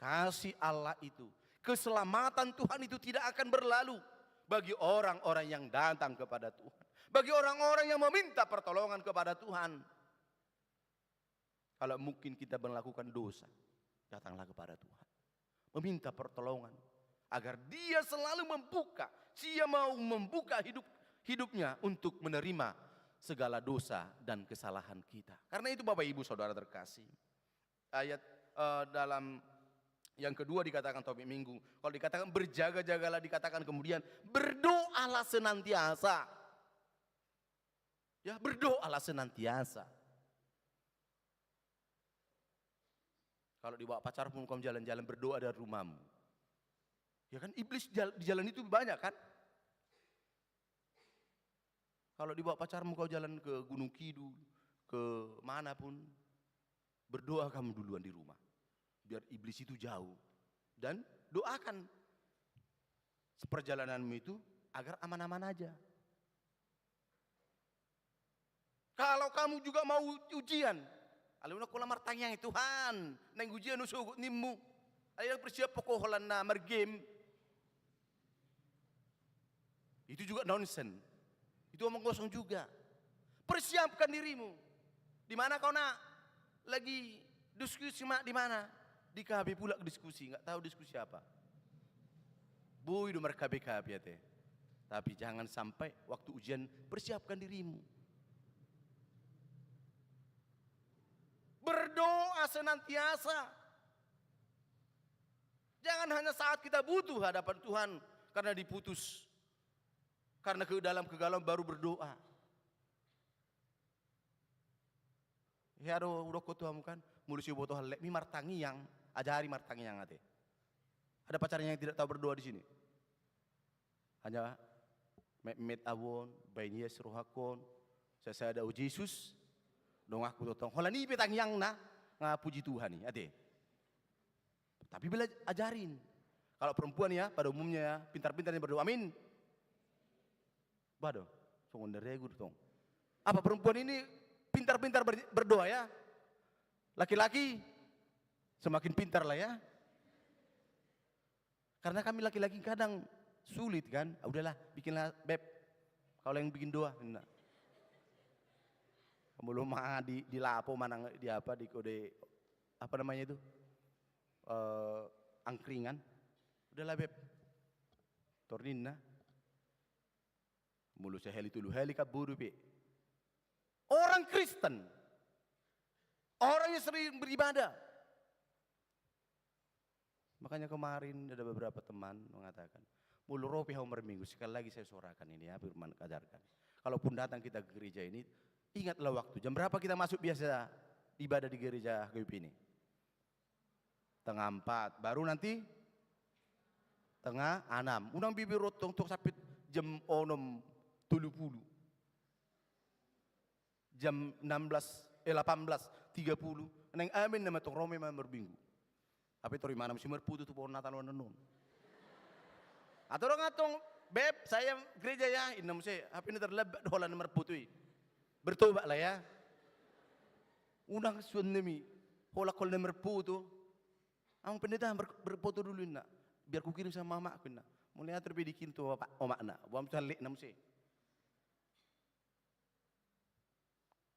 Kasih Allah itu, keselamatan Tuhan itu tidak akan berlalu bagi orang-orang yang datang kepada Tuhan. Bagi orang-orang yang meminta pertolongan kepada Tuhan. Kalau mungkin kita melakukan dosa, datanglah kepada Tuhan. Meminta pertolongan agar dia selalu membuka, dia mau membuka hidupnya untuk menerima segala dosa dan kesalahan kita. Karena itu Bapak Ibu Saudara terkasih. Ayat dalam yang kedua dikatakan topik minggu. Kalau dikatakan berjaga-jagalah, dikatakan kemudian berdoalah senantiasa. Ya, berdoalah senantiasa. Kalau dibawa pacarmu kamu jalan-jalan berdoa dari rumahmu. Ya kan iblis di jalan itu banyak kan. Kalau dibawa pacarmu kau jalan ke Gunung Kidul, ke manapun, berdoa kamu duluan di rumah. Biar iblis itu jauh. Dan doakan. perjalananmu itu agar aman-aman aja. Kalau kamu juga mau ujian, aluna ko lamar tangyang Tuhan, nang ujian usugot nimmu. Ayo bersiap pokoholan na mergame. Itu juga nonsen. Itu omong kosong juga. Persiapkan dirimu. Di mana kau nak lagi diskusi mak di mana? Di KB pula diskusi, nggak tahu diskusi apa. Boy do merkab-kab ya teh. Tapi jangan sampai waktu ujian persiapkan dirimu. Berdoa senantiasa. Jangan hanya saat kita butuh hadapan Tuhan karena diputus. Karena ke dalam kegalauan baru berdoa. Ya udah kau Tuhan kan, mulus yo boto halek mi martangi yang ajari martangi yang ate. Ada pacarnya yang tidak tahu berdoa di sini. Hanya met awon, bayinya seruhakon, saya ada uji Yesus, dong aku totong. Holani petang yang puji Tuhan nih, ate. Tapi bila ajarin, kalau perempuan ya pada umumnya ya pintar-pintar yang berdoa, amin. Bado, songon regu tong. Apa perempuan ini pintar-pintar berdoa ya? Laki-laki semakin pintar lah ya. Karena kami laki-laki kadang sulit kan. Udahlah, bikinlah beb. Kalau yang bikin doa, enggak. Belum di lapo mana di apa di kode apa namanya itu? Angkringan. Udahlah beb. Tornin na. Mulu saya heli tulu heli kaburu pe. Orang Kristen. Orang yang sering beribadah. Makanya kemarin ada beberapa teman mengatakan, mulu ropi haumar minggu, sekali lagi saya suarakan ini ya, firman ajarkan. Kalaupun datang kita ke gereja ini, ingatlah waktu, jam berapa kita masuk biasa ibadah di gereja GWP ini? Tengah 4, baru nanti tengah 6. Unang bibir rotong tok sapit jam 6.30. Jam 18.30. Neng amin nama tok rome memang berbinggu. Tapi tori mana mesti merputu tu pohon Natal wanenun. Atau orang ngatong, beb saya gereja ya, inam saya, apa ini terlebih dolan merputui. Bertobat lah ya. Unang sunnemi, hola kol merputu. Ang pendeta berfoto dulu nak, biar ku kirim sama mama aku nak. Mulai atur bikin tu bapak, omak nak, buam calik nam saya.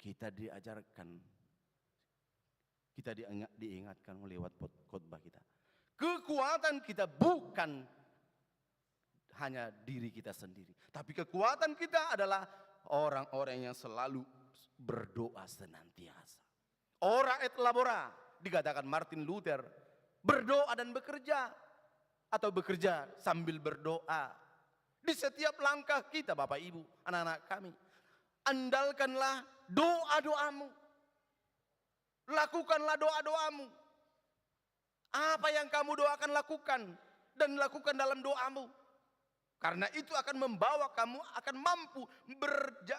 Kita diajarkan, kita diingatkan lewat khotbah kita. Kekuatan kita bukan hanya diri kita sendiri, tapi kekuatan kita adalah orang-orang yang selalu berdoa senantiasa. Ora et labora, dikatakan Martin Luther, berdoa dan bekerja, atau bekerja sambil berdoa. Di setiap langkah kita Bapak Ibu, anak-anak kami, andalkanlah doa-doamu. Lakukanlah doa-doamu. Apa yang kamu doakan lakukan, dan lakukan dalam doamu. Karena itu akan membawa kamu akan mampu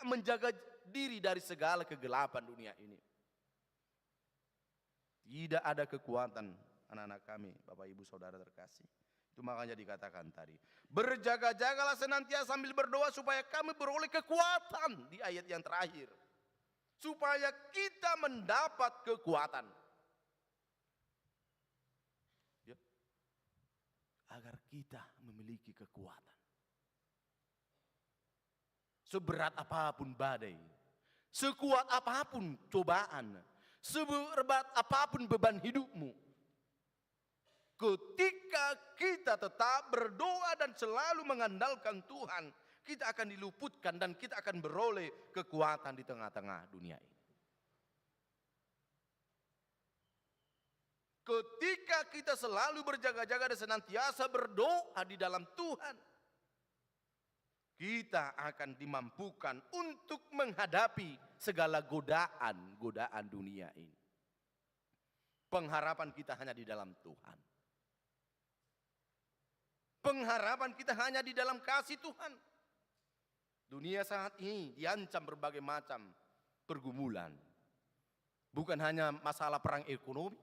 menjaga diri dari segala kegelapan dunia ini. Tidak ada kekuatan anak-anak kami, Bapak Ibu Saudara terkasih. Itu makanya dikatakan tadi, berjaga-jagalah senantiasa sambil berdoa supaya kami beroleh kekuatan di ayat yang terakhir. Supaya kita mendapat kekuatan. Ya. Agar kita memiliki kekuatan. Seberat apapun badai, sekuat apapun cobaan, seberat apapun beban hidupmu, ketika kita tetap berdoa dan selalu mengandalkan Tuhan, kita akan diluputkan dan kita akan beroleh kekuatan di tengah-tengah dunia ini. Ketika kita selalu berjaga-jaga dan senantiasa berdoa di dalam Tuhan, kita akan dimampukan untuk menghadapi segala godaan dunia ini. Pengharapan kita hanya di dalam Tuhan. Pengharapan kita hanya di dalam kasih Tuhan. Dunia saat ini diancam berbagai macam pergumulan. Bukan hanya masalah perang ekonomi,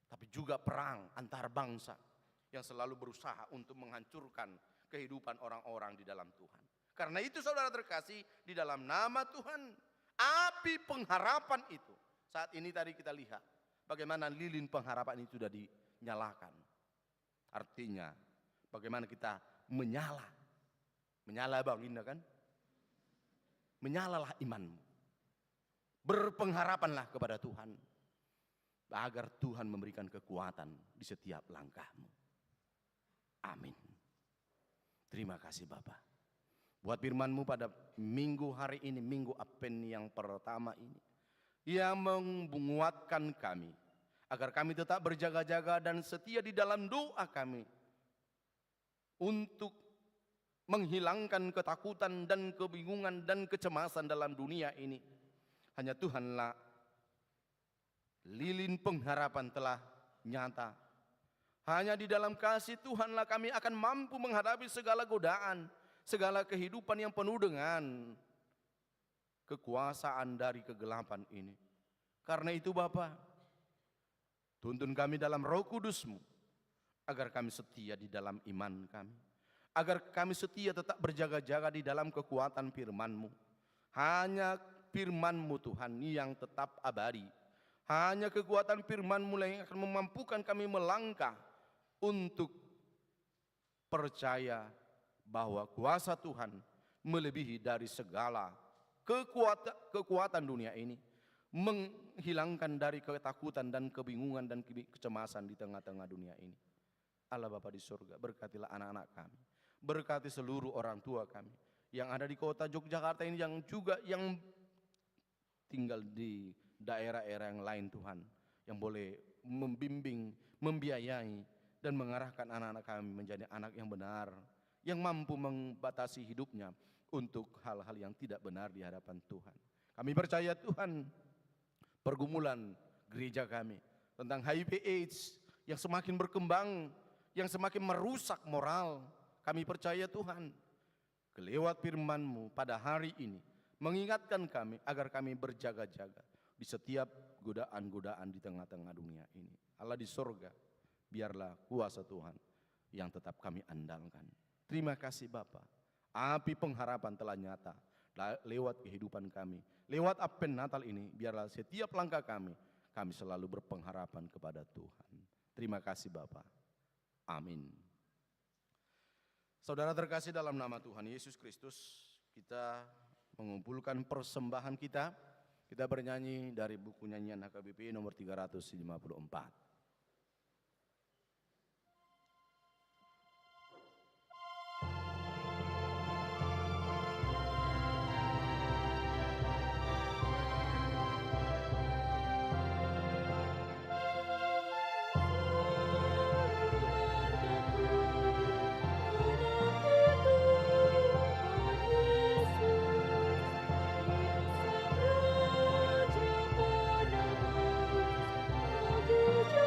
tapi juga perang antar bangsa. yang selalu berusaha untuk menghancurkan kehidupan orang-orang di dalam Tuhan. Karena itu saudara terkasih, di dalam nama Tuhan, api pengharapan itu, saat ini tadi kita lihat bagaimana lilin pengharapan itu sudah dinyalakan. Artinya bagaimana kita menyala. Menyala Bang Linda kan? Menyalalah imanmu. Berpengharapanlah kepada Tuhan. Agar Tuhan memberikan kekuatan di setiap langkahmu. Amin. Terima kasih Bapak. Buat firman-Mu pada minggu hari ini, minggu Advent yang pertama ini. Yang menguatkan kami. Agar kami tetap berjaga-jaga dan setia di dalam doa kami. Untuk menghilangkan ketakutan dan kebingungan dan kecemasan dalam dunia ini. Hanya Tuhanlah lilin pengharapan telah nyata. Hanya di dalam kasih Tuhanlah kami akan mampu menghadapi segala godaan, segala kehidupan yang penuh dengan kekuasaan dari kegelapan ini. Karena itu Bapa, tuntun kami dalam Roh Kudus-Mu, agar kami setia di dalam iman kami. Agar kami setia tetap berjaga-jaga di dalam kekuatan firman-Mu. Hanya firman-Mu Tuhan yang tetap abadi. Hanya kekuatan firman-Mu yang akan memampukan kami melangkah untuk percaya bahwa kuasa Tuhan melebihi dari segala kekuatan dunia ini. Menghilangkan dari ketakutan dan kebingungan dan kecemasan di tengah-tengah dunia ini. Allah Bapa di surga, berkatilah anak-anak kami. Berkati seluruh orang tua kami yang ada di kota Yogyakarta ini, yang juga yang tinggal di daerah-daerah yang lain Tuhan, yang boleh membimbing, membiayai dan mengarahkan anak-anak kami menjadi anak yang benar, yang mampu membatasi hidupnya untuk hal-hal yang tidak benar di hadapan Tuhan. Kami percaya Tuhan, pergumulan gereja kami tentang HIV/AIDS yang semakin berkembang, yang semakin merusak moral. Kami percaya Tuhan, kelewat firman-Mu pada hari ini, mengingatkan kami agar kami berjaga-jaga di setiap godaan-godaan di tengah-tengah dunia ini. Allah di surga, biarlah kuasa Tuhan yang tetap kami andalkan. Terima kasih Bapa, api pengharapan telah nyata lewat kehidupan kami. Lewat Advent Natal ini, biarlah setiap langkah kami selalu berpengharapan kepada Tuhan. Terima kasih Bapa. Amin. Saudara terkasih, dalam nama Tuhan Yesus Kristus, kita mengumpulkan persembahan kita. Kita bernyanyi dari buku nyanyian HKBP nomor 354. Raja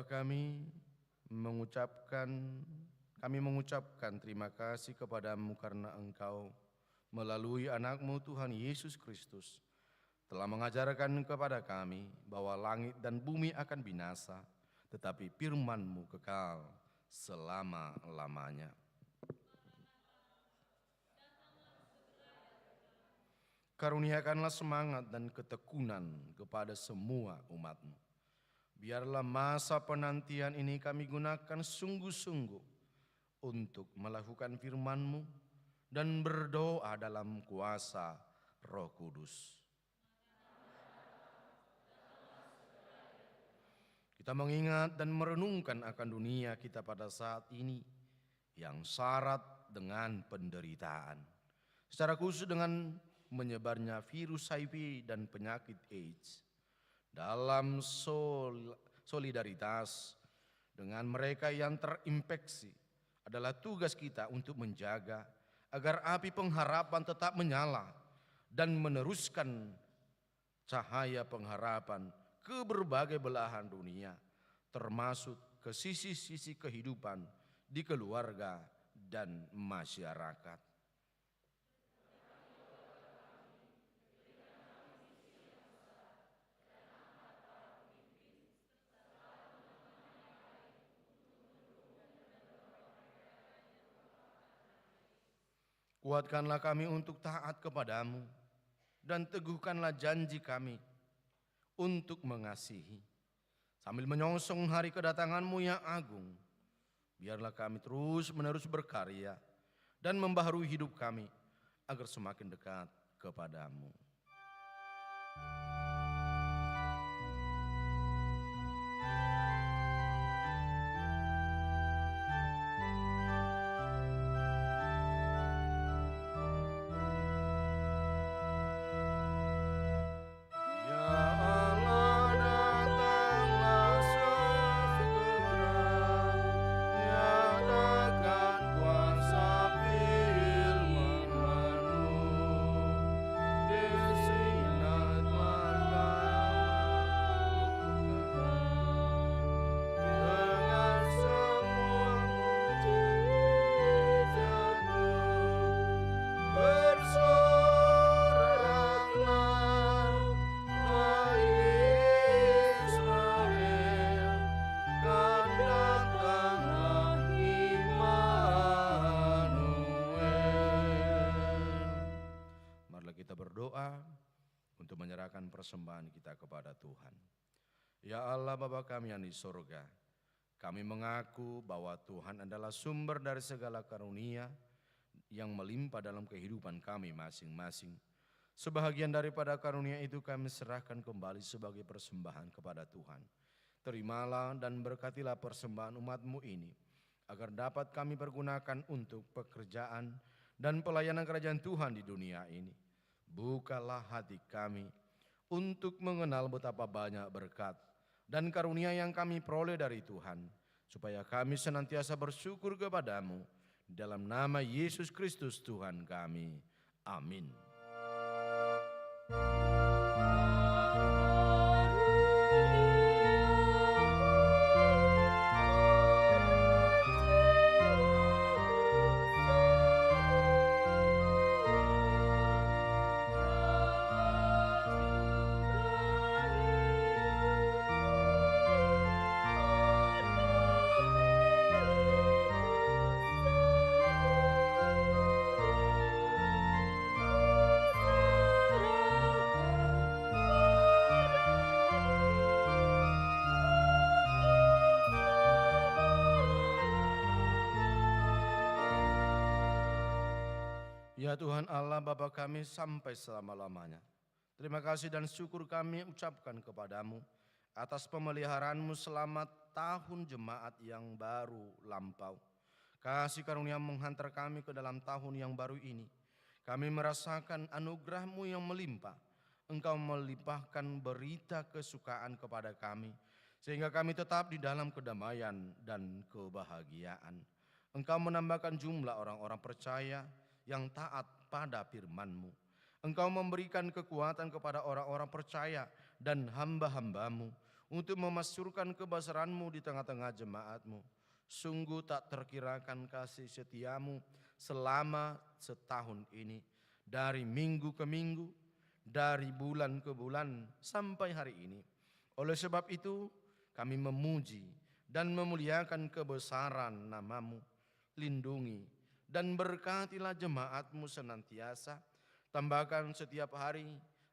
Bapa kami mengucapkan terima kasih kepadamu karena Engkau melalui anak-Mu Tuhan Yesus Kristus telah mengajarkan kepada kami bahwa langit dan bumi akan binasa, tetapi firman-Mu kekal selama-lamanya. Karuniakanlah semangat dan ketekunan kepada semua umat-Mu. Biarlah masa penantian ini kami gunakan sungguh-sungguh untuk melakukan firman-Mu dan berdoa dalam kuasa Roh Kudus. Kita mengingat dan merenungkan akan dunia kita pada saat ini yang syarat dengan penderitaan. Secara khusus dengan menyebarnya virus HIV dan penyakit AIDS. Dalam solidaritas dengan mereka yang terinfeksi adalah tugas kita untuk menjaga agar api pengharapan tetap menyala dan meneruskan cahaya pengharapan ke berbagai belahan dunia, termasuk ke sisi-sisi kehidupan di keluarga dan masyarakat. Kuatkanlah kami untuk taat kepadamu dan teguhkanlah janji kami untuk mengasihi. Sambil menyongsong hari kedatangan-Mu yang agung, biarlah kami terus-menerus berkarya dan membaharui hidup kami agar semakin dekat kepadamu. Persembahan kita kepada Tuhan. Ya Allah Bapa kami yang di sorga, kami mengaku bahwa Tuhan adalah sumber dari segala karunia yang melimpah dalam kehidupan kami masing-masing. Sebahagian daripada karunia itu kami serahkan kembali sebagai persembahan kepada Tuhan. Terimalah dan berkatilah persembahan umat-Mu ini, agar dapat kami pergunakan untuk pekerjaan dan pelayanan kerajaan Tuhan di dunia ini. Bukalah hati kami untuk mengenal betapa banyak berkat dan karunia yang kami peroleh dari Tuhan, supaya kami senantiasa bersyukur kepadamu dalam nama Yesus Kristus Tuhan kami. Amin. Ya Tuhan Allah Bapa kami sampai selama-lamanya. Terima kasih dan syukur kami ucapkan kepadamu atas pemeliharaanmu selama tahun jemaat yang baru lampau. Kasih karunia menghantar kami ke dalam tahun yang baru ini. Kami merasakan anugerah-Mu yang melimpah. Engkau melimpahkan berita kesukaan kepada kami, sehingga kami tetap di dalam kedamaian dan kebahagiaan. Engkau menambahkan jumlah orang-orang percaya yang taat pada firman-Mu. Engkau memberikan kekuatan kepada orang-orang percaya dan hamba-hamba-Mu untuk memasyurkan kebesaran-Mu di tengah-tengah jemaat-Mu. Sungguh tak terkirakan kasih setiamu selama setahun ini. Dari minggu ke minggu, dari bulan ke bulan sampai hari ini. Oleh sebab itu kami memuji dan memuliakan kebesaran nama-Mu. Lindungi dan berkatilah jemaat-Mu senantiasa. Tambahkan setiap hari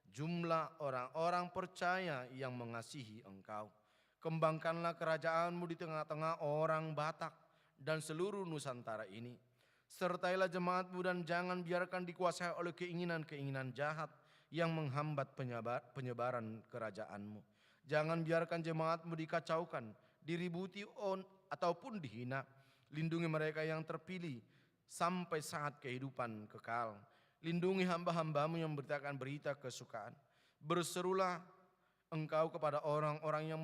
jumlah orang-orang percaya yang mengasihi Engkau. Kembangkanlah kerajaan-Mu di tengah-tengah orang Batak dan seluruh Nusantara ini. Sertailah jemaat-Mu dan jangan biarkan dikuasai oleh keinginan-keinginan jahat yang menghambat penyebaran kerajaan-Mu. Jangan biarkan jemaat-Mu dikacaukan, diributi ataupun dihina. Lindungi mereka yang terpilih sampai saat kehidupan kekal. Lindungi hamba-hamba-Mu yang memberitakan berita kesukaan. Berserulah Engkau kepada orang-orang yang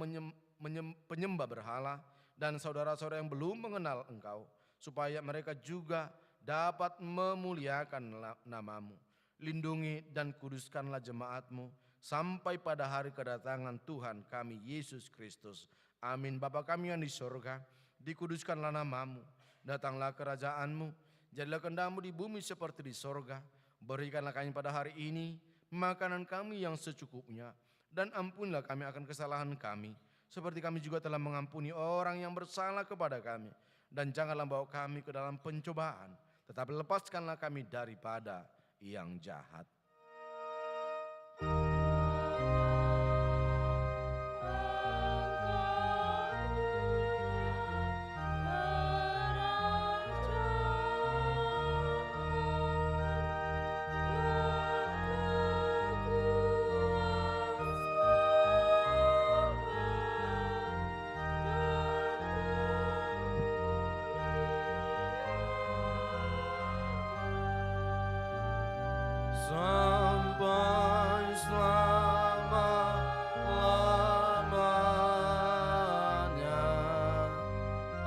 penyembah berhala dan saudara-saudara yang belum mengenal Engkau, supaya mereka juga dapat memuliakan nama-Mu. Lindungi dan kuduskanlah jemaat-Mu sampai pada hari kedatangan Tuhan kami Yesus Kristus. Amin. Bapa kami yang di sorga, dikuduskanlah nama-Mu, datanglah kerajaan-Mu, jadilah kehendak-Mu di bumi seperti di sorga. Berikanlah kami pada hari ini makanan kami yang secukupnya, dan ampunilah kami akan kesalahan kami, seperti kami juga telah mengampuni orang yang bersalah kepada kami. Dan janganlah bawa kami ke dalam pencobaan, tetapi lepaskanlah kami daripada yang jahat. Sampai selama-lamanya.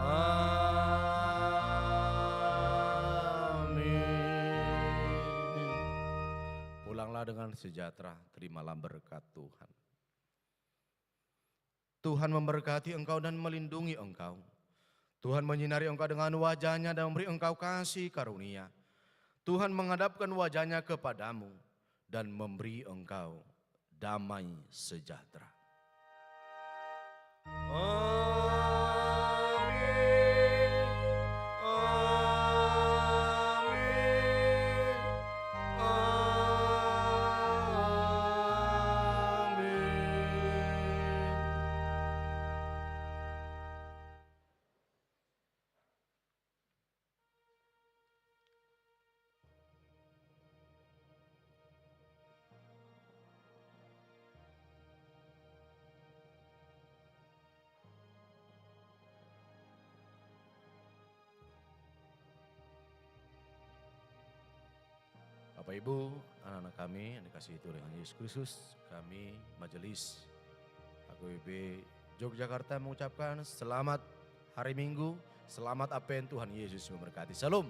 Amin. Pulanglah dengan sejahtera, terimalah berkat Tuhan. Tuhan memberkati engkau dan melindungi engkau. Tuhan menyinari engkau dengan wajah-Nya dan memberi engkau kasih karunia. Tuhan menghadapkan wajah-Nya kepadamu dan memberi engkau damai sejahtera. Amin. Amin. Amin. Bapak Ibu, anak-anak kami yang dikasihi Tuhan Yesus Kristus, kami Majelis HKBP Yogyakarta mengucapkan selamat hari Minggu, selamat Advent, Tuhan Yesus memberkati. Salam.